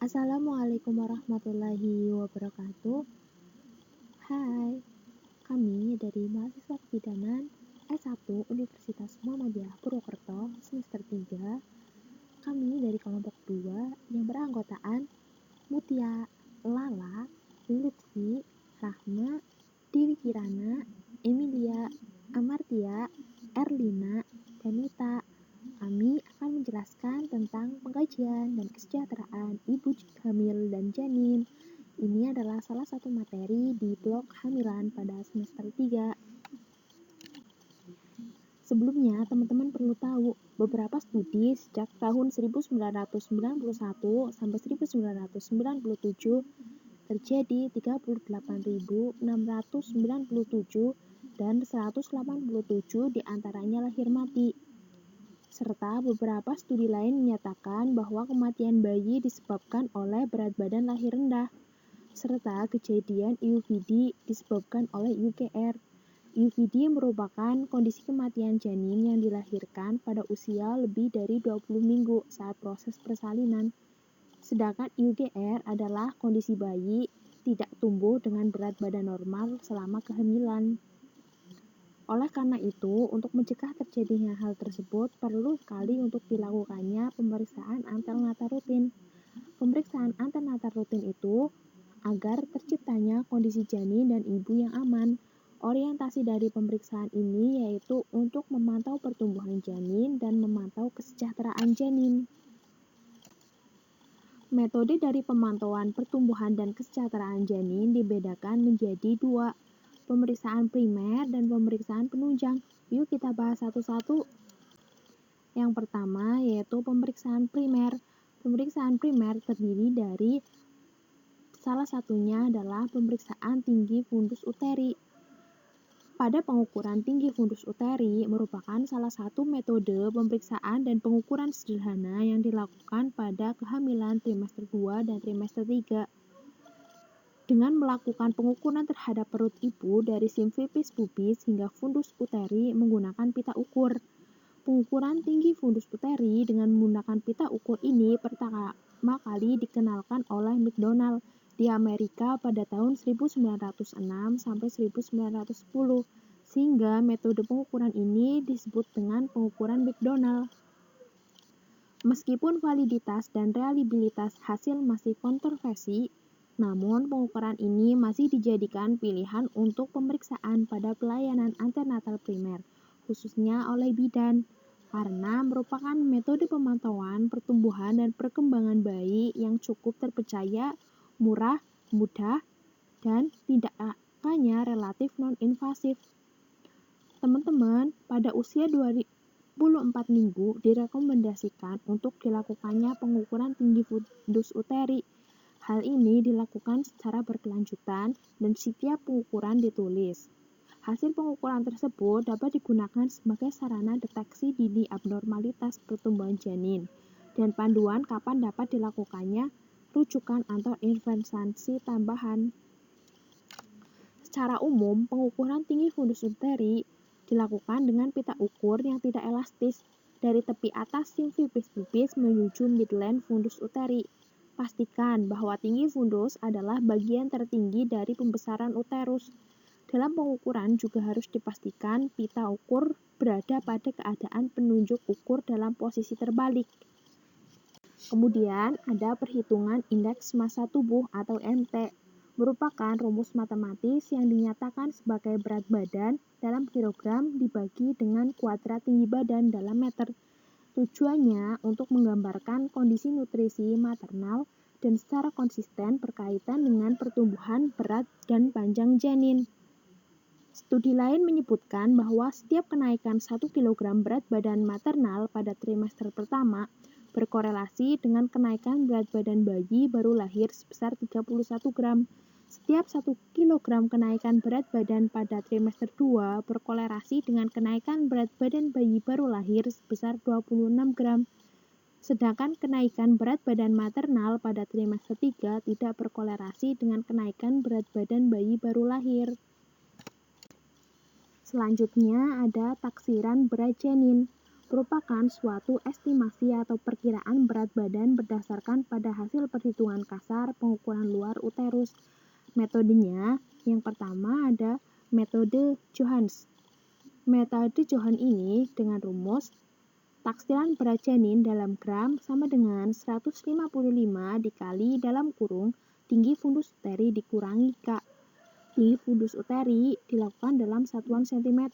Assalamualaikum warahmatullahi wabarakatuh. Hai, kami dari mahasiswa kebidanan S1 Universitas Muhammadiyah Purwokerto semester 3. Kami dari kelompok 2 yang beranggotaan Mutia, Lala, Lutfi, Rahma, Dewi Kirana, Emilia, Amartia, Erlina, dan Nita. Kami akan menjelaskan tentang pengkajian dan kesejahteraan ibu hamil dan janin. Ini adalah salah satu materi di blok hamilan pada semester 3. Sebelumnya, teman-teman perlu tahu beberapa studi sejak tahun 1991 sampai 1997 terjadi 38.697 dan 187 diantaranya lahir mati. Serta beberapa studi lain menyatakan bahwa kematian bayi disebabkan oleh berat badan lahir rendah, serta kejadian IUVD disebabkan oleh UGR. IUVD merupakan kondisi kematian janin yang dilahirkan pada usia lebih dari 20 minggu saat proses persalinan. Sedangkan UGR adalah kondisi bayi tidak tumbuh dengan berat badan normal selama kehamilan. Oleh karena itu, untuk mencegah terjadinya hal tersebut, perlu sekali untuk dilakukannya pemeriksaan antenatal rutin. Pemeriksaan antenatal rutin itu agar terciptanya kondisi janin dan ibu yang aman. Orientasi dari pemeriksaan ini yaitu untuk memantau pertumbuhan janin dan memantau kesejahteraan janin. Metode dari pemantauan pertumbuhan dan kesejahteraan janin dibedakan menjadi dua, pemeriksaan primer dan pemeriksaan penunjang. Yuk kita bahas satu-satu. Yang pertama yaitu pemeriksaan primer. Pemeriksaan primer terdiri dari salah satunya adalah pemeriksaan tinggi fundus uteri. Pada pengukuran tinggi fundus uteri merupakan salah satu metode pemeriksaan dan pengukuran sederhana yang dilakukan pada kehamilan trimester 2 dan trimester 3. Dengan melakukan pengukuran terhadap perut ibu dari simfipis pubis hingga fundus uteri menggunakan pita ukur. Pengukuran tinggi fundus uteri dengan menggunakan pita ukur ini pertama kali dikenalkan oleh McDonald di Amerika pada tahun 1906 sampai 1910, sehingga metode pengukuran ini disebut dengan pengukuran McDonald. Meskipun validitas dan reliabilitas hasil masih kontroversi, namun pengukuran ini masih dijadikan pilihan untuk pemeriksaan pada pelayanan antenatal primer, khususnya oleh bidan, karena merupakan metode pemantauan pertumbuhan dan perkembangan bayi yang cukup terpercaya, murah, mudah, dan tindakannya relatif non-invasif. Teman-teman, pada usia 24 minggu direkomendasikan untuk dilakukannya pengukuran tinggi fundus uteri. Hal ini dilakukan secara berkelanjutan dan setiap pengukuran ditulis. Hasil pengukuran tersebut dapat digunakan sebagai sarana deteksi dini abnormalitas pertumbuhan janin dan panduan kapan dapat dilakukannya rujukan atau intervensi tambahan. Secara umum, pengukuran tinggi fundus uteri dilakukan dengan pita ukur yang tidak elastis dari tepi atas simfipis pubis menuju midline fundus uteri. Pastikan bahwa tinggi fundus adalah bagian tertinggi dari pembesaran uterus. Dalam pengukuran juga harus dipastikan pita ukur berada pada keadaan penunjuk ukur dalam posisi terbalik. Kemudian ada perhitungan indeks massa tubuh atau MT, merupakan rumus matematis yang dinyatakan sebagai berat badan dalam kilogram dibagi dengan kuadrat tinggi badan dalam meter. Tujuannya untuk menggambarkan kondisi nutrisi maternal dan secara konsisten berkaitan dengan pertumbuhan berat dan panjang janin. Studi lain menyebutkan bahwa setiap kenaikan 1 kg berat badan maternal pada trimester pertama berkorelasi dengan kenaikan berat badan bayi baru lahir sebesar 31 gram. Setiap 1 kg kenaikan berat badan pada trimester 2 berkorelasi dengan kenaikan berat badan bayi baru lahir sebesar 26 gram. Sedangkan kenaikan berat badan maternal pada trimester 3 tidak berkorelasi dengan kenaikan berat badan bayi baru lahir. Selanjutnya ada taksiran berat janin. merupakan suatu estimasi atau perkiraan berat badan berdasarkan pada hasil perhitungan kasar pengukuran luar uterus. Metodenya, yang pertama ada metode Johans. Metode Johan ini dengan rumus taksiran berat janin dalam gram sama dengan 155 dikali dalam kurung tinggi fundus uteri dikurangi K. Tinggi fundus uteri dilakukan dalam satuan cm.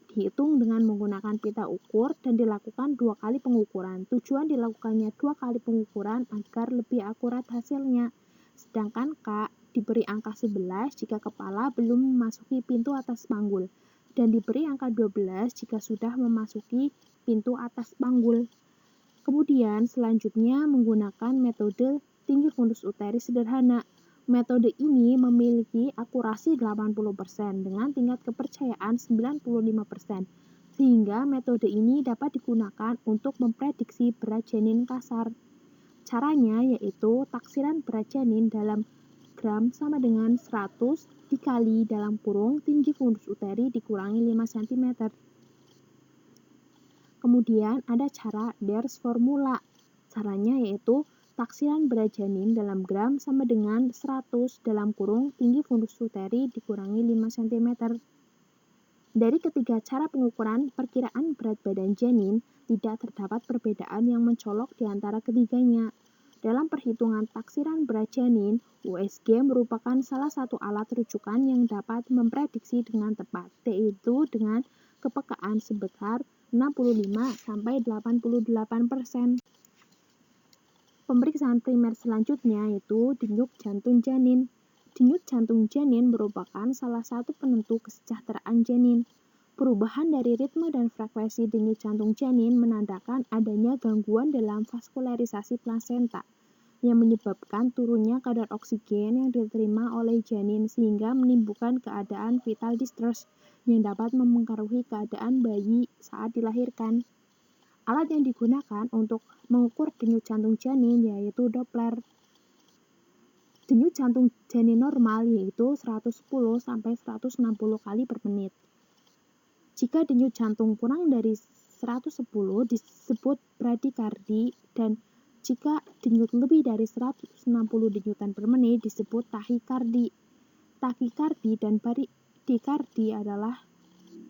Dihitung dengan menggunakan pita ukur dan dilakukan 2 kali pengukuran. Tujuan dilakukannya 2 kali pengukuran agar lebih akurat hasilnya. Sedangkan K diberi angka 11 jika kepala belum memasuki pintu atas panggul dan diberi angka 12 jika sudah memasuki pintu atas panggul. Kemudian selanjutnya menggunakan metode tinggi fundus uteri sederhana. Metode ini memiliki akurasi 80% dengan tingkat kepercayaan 95%, sehingga metode ini dapat digunakan untuk memprediksi berat janin kasar. Caranya yaitu taksiran berat janin dalam gram sama dengan 100 dikali dalam kurung tinggi fundus uteri dikurangi 5 cm. Kemudian ada cara Ders formula. Caranya yaitu taksiran berat janin dalam gram sama dengan 100 dalam kurung tinggi fundus uteri dikurangi 5 cm. Dari ketiga cara pengukuran perkiraan berat badan janin, tidak terdapat perbedaan yang mencolok di antara ketiganya. Dalam perhitungan taksiran berat janin, USG merupakan salah satu alat rujukan yang dapat memprediksi dengan tepat, yaitu dengan kepekaan sebesar 65-88%. Pemeriksaan primer selanjutnya yaitu denyut jantung janin. Denyut jantung janin merupakan salah satu penentu kesejahteraan janin. Perubahan dari ritme dan frekuensi denyut jantung janin menandakan adanya gangguan dalam vaskularisasi plasenta yang menyebabkan turunnya kadar oksigen yang diterima oleh janin sehingga menimbulkan keadaan fetal distress yang dapat mempengaruhi keadaan bayi saat dilahirkan. Alat yang digunakan untuk mengukur denyut jantung janin yaitu Doppler. Denyut jantung janin normal yaitu 110-160 kali per menit. Jika denyut jantung kurang dari 110 disebut bradikardi dan jika denyut lebih dari 160 denyutan per menit disebut tahikardi. Takikardi dan bradikardi adalah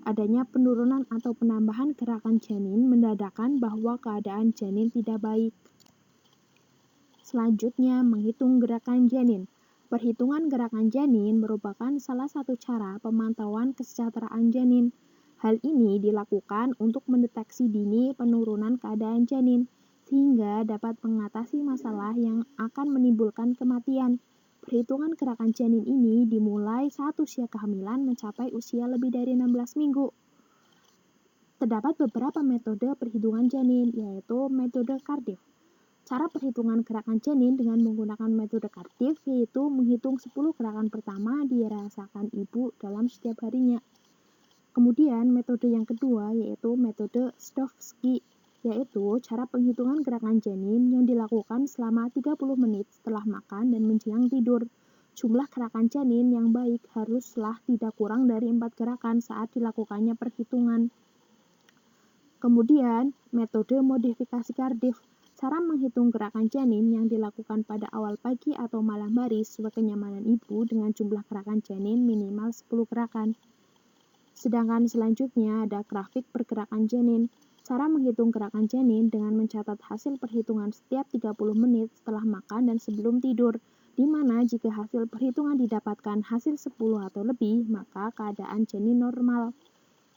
adanya penurunan atau penambahan gerakan janin menandakan bahwa keadaan janin tidak baik. Selanjutnya, menghitung gerakan janin. Perhitungan gerakan janin merupakan salah satu cara pemantauan kesejahteraan janin. Hal ini dilakukan untuk mendeteksi dini penurunan keadaan janin, sehingga dapat mengatasi masalah yang akan menimbulkan kematian. Perhitungan gerakan janin ini dimulai saat usia kehamilan mencapai usia lebih dari 16 minggu. Terdapat beberapa metode perhitungan janin, yaitu metode Cardiff. Cara perhitungan gerakan janin dengan menggunakan metode Cardiff yaitu menghitung 10 gerakan pertama dirasakan ibu dalam setiap harinya. Kemudian metode yang kedua yaitu metode Sadowski, yaitu cara penghitungan gerakan janin yang dilakukan selama 30 menit setelah makan dan menjelang tidur. Jumlah gerakan janin yang baik haruslah tidak kurang dari 4 gerakan saat dilakukannya perhitungan. Kemudian metode modifikasi Cardiff. Cara menghitung gerakan janin yang dilakukan pada awal pagi atau malam hari sesuai kenyamanan ibu dengan jumlah gerakan janin minimal 10 gerakan. Sedangkan selanjutnya ada grafik pergerakan janin. Cara menghitung gerakan janin dengan mencatat hasil perhitungan setiap 30 menit setelah makan dan sebelum tidur, di mana jika hasil perhitungan didapatkan hasil 10 atau lebih, maka keadaan janin normal.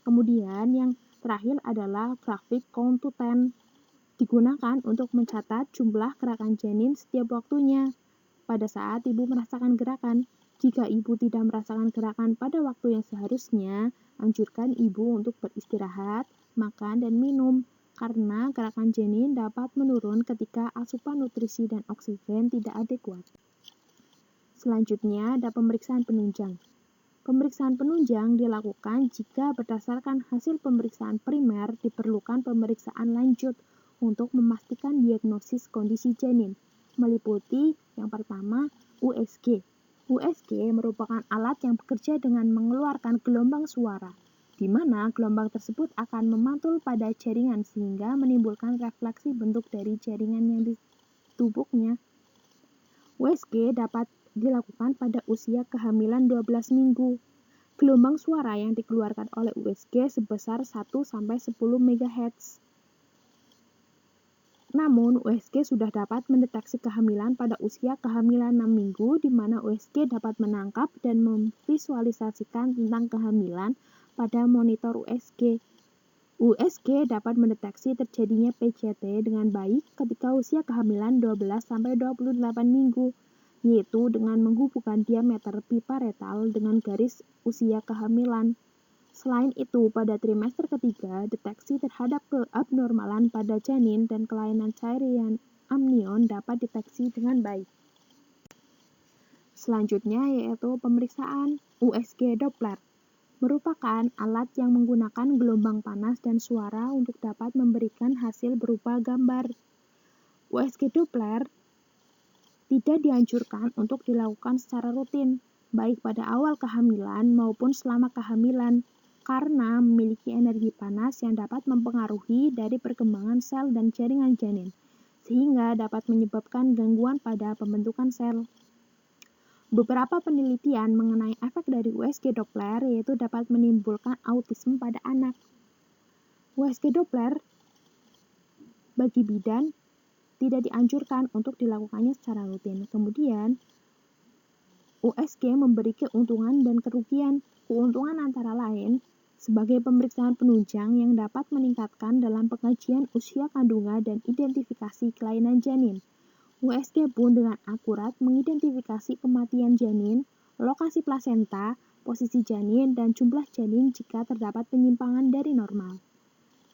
Kemudian yang terakhir adalah grafik count to 10. Digunakan untuk mencatat jumlah gerakan janin setiap waktunya. Pada saat ibu merasakan gerakan, jika ibu tidak merasakan gerakan pada waktu yang seharusnya, anjurkan ibu untuk beristirahat, makan, dan minum, karena gerakan janin dapat menurun ketika asupan nutrisi dan oksigen tidak adekuat. Selanjutnya ada pemeriksaan penunjang. Pemeriksaan penunjang dilakukan jika berdasarkan hasil pemeriksaan primer diperlukan pemeriksaan lanjut untuk memastikan diagnosis kondisi janin, meliputi yang pertama USG. USG merupakan alat yang bekerja dengan mengeluarkan gelombang suara. di mana gelombang tersebut akan memantul pada jaringan sehingga menimbulkan refleksi bentuk dari jaringan yang ditumpuknya. USG dapat dilakukan pada usia kehamilan 12 minggu. Gelombang suara yang dikeluarkan oleh USG sebesar 1-10 MHz. Namun, USG sudah dapat mendeteksi kehamilan pada usia kehamilan 6 minggu, di mana USG dapat menangkap dan memvisualisasikan tentang kehamilan pada monitor USG. USG dapat mendeteksi terjadinya PJT dengan baik ketika usia kehamilan 12-28 minggu, yaitu dengan menghubungkan diameter pipa retal dengan garis usia kehamilan. Selain itu, pada trimester ketiga, deteksi terhadap keabnormalan pada janin dan kelainan cairan amnion dapat deteksi dengan baik. Selanjutnya yaitu pemeriksaan USG Doppler, merupakan alat yang menggunakan gelombang panas dan suara untuk dapat memberikan hasil berupa gambar. USG Doppler tidak dianjurkan untuk dilakukan secara rutin, baik pada awal kehamilan maupun selama kehamilan, karena memiliki energi panas yang dapat mempengaruhi dari perkembangan sel dan jaringan janin, sehingga dapat menyebabkan gangguan pada pembentukan sel. Beberapa penelitian mengenai efek dari USG Doppler yaitu dapat menimbulkan autisme pada anak. USG Doppler bagi bidan tidak dianjurkan untuk dilakukannya secara rutin. Kemudian, USG memberi keuntungan dan kerugian. Keuntungan antara lain sebagai pemeriksaan penunjang yang dapat meningkatkan dalam pengajian usia kandungan dan identifikasi kelainan janin. USG pun dengan akurat mengidentifikasi kematian janin, lokasi plasenta, posisi janin, dan jumlah janin jika terdapat penyimpangan dari normal.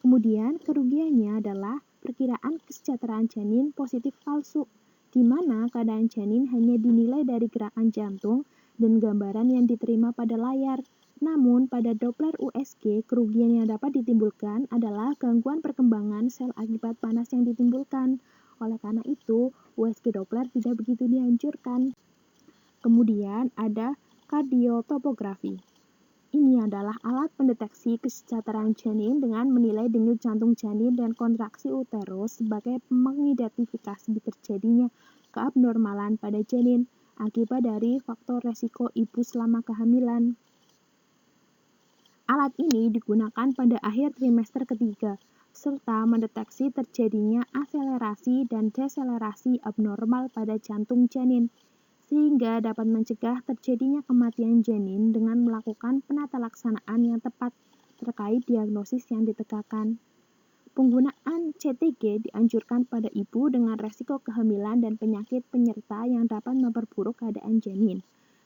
Kemudian, kerugiannya adalah perkiraan kesejahteraan janin positif palsu, di mana keadaan janin hanya dinilai dari gerakan jantung dan gambaran yang diterima pada layar. Namun, pada Doppler USG, kerugian yang dapat ditimbulkan adalah gangguan perkembangan sel akibat panas yang ditimbulkan. Oleh karena itu, USG Doppler tidak begitu dianjurkan. Kemudian ada kardiotopografi. Ini adalah alat pendeteksi kesejahteraan janin dengan menilai denyut jantung janin dan kontraksi uterus sebagai mengidentifikasi terjadinya keabnormalan pada janin akibat dari faktor resiko ibu selama kehamilan. Alat ini digunakan pada akhir trimester ketiga, serta mendeteksi terjadinya akselerasi dan deselerasi abnormal pada jantung janin, sehingga dapat mencegah terjadinya kematian janin dengan melakukan penatalaksanaan yang tepat terkait diagnosis yang ditegakkan. Penggunaan CTG dianjurkan pada ibu dengan resiko kehamilan dan penyakit penyerta yang dapat memperburuk keadaan janin.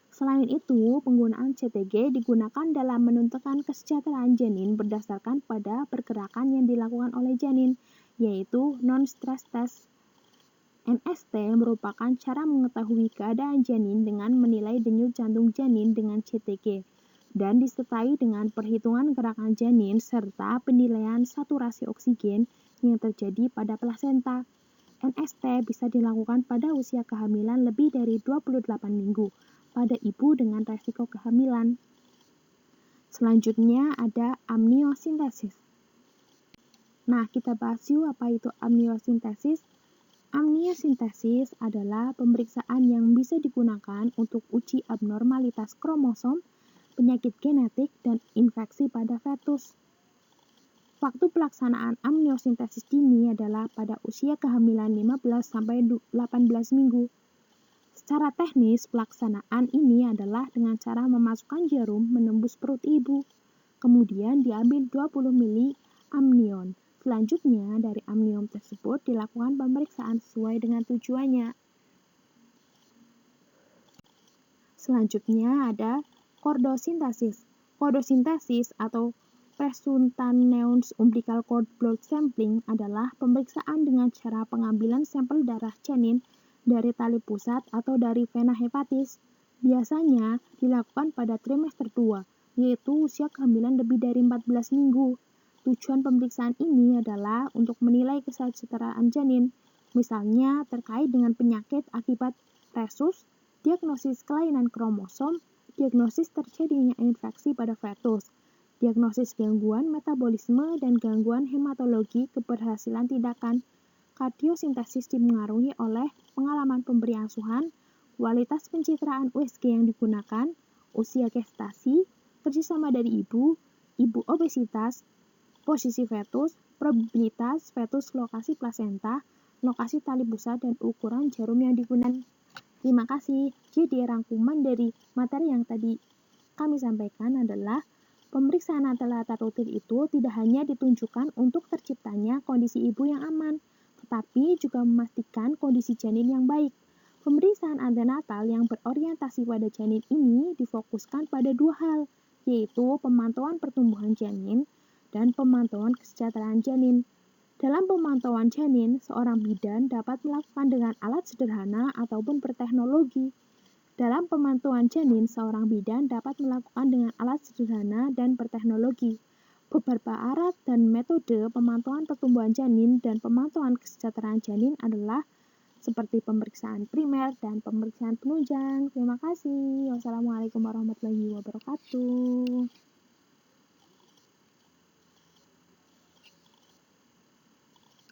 Selain itu, penggunaan CTG digunakan dalam menentukan kesejahteraan janin berdasarkan pada pergerakan yang dilakukan oleh janin, yaitu non-stress test. NST merupakan cara mengetahui keadaan janin dengan menilai denyut jantung janin dengan CTG, dan disertai dengan perhitungan gerakan janin serta penilaian saturasi oksigen yang terjadi pada plasenta. NST bisa dilakukan pada usia kehamilan lebih dari 28 minggu pada ibu dengan resiko kehamilan. Selanjutnya ada amniosintesis. Nah, kita bahas yuk apa itu amniosintesis. Amniosintesis adalah pemeriksaan yang bisa digunakan untuk uji abnormalitas kromosom, penyakit genetik, dan infeksi pada fetus. Waktu pelaksanaan amniosintesis dini adalah pada usia kehamilan 15-18 minggu. Secara teknis, pelaksanaan ini adalah dengan cara memasukkan jarum menembus perut ibu. Kemudian diambil 20 mili amnion. Selanjutnya, dari amnion tersebut dilakukan pemeriksaan sesuai dengan tujuannya. Selanjutnya ada kordosintesis. Kordosintesis atau percutaneous umbilical cord blood sampling adalah pemeriksaan dengan cara pengambilan sampel darah janin dari tali pusat atau dari vena hepatis. Biasanya dilakukan pada trimester 2, yaitu usia kehamilan lebih dari 14 minggu. Tujuan pemeriksaan ini adalah untuk menilai kesejahteraan janin, misalnya terkait dengan penyakit akibat resus, diagnosis kelainan kromosom, diagnosis terjadinya infeksi pada fetus. diagnosis gangguan metabolisme dan gangguan hematologi, keberhasilan tindakan kardiosintesis dipengaruhi oleh pengalaman pemberi asuhan, kualitas pencitraan USG yang digunakan, usia gestasi, kerjasama dari ibu obesitas, posisi fetus, probabilitas fetus, lokasi plasenta, lokasi tali pusat, dan ukuran jarum yang digunakan. Terima kasih. Jadi rangkuman dari materi yang tadi kami sampaikan adalah pemeriksaan antara rutin itu tidak hanya ditunjukkan untuk terciptanya kondisi ibu yang aman, tetapi juga memastikan kondisi janin yang baik. Pemeriksaan antenatal yang berorientasi pada janin ini difokuskan pada dua hal, yaitu pemantauan pertumbuhan janin dan pemantauan kesejahteraan janin. Dalam pemantauan janin, seorang bidan dapat melakukan dengan alat sederhana ataupun berteknologi. Dalam pemantauan janin, seorang bidan dapat melakukan dengan alat sederhana dan berteknologi. Beberapa alat dan metode pemantauan pertumbuhan janin dan pemantauan kesejahteraan janin adalah seperti pemeriksaan primer dan pemeriksaan penunjang. Terima kasih. Wassalamualaikum warahmatullahi wabarakatuh.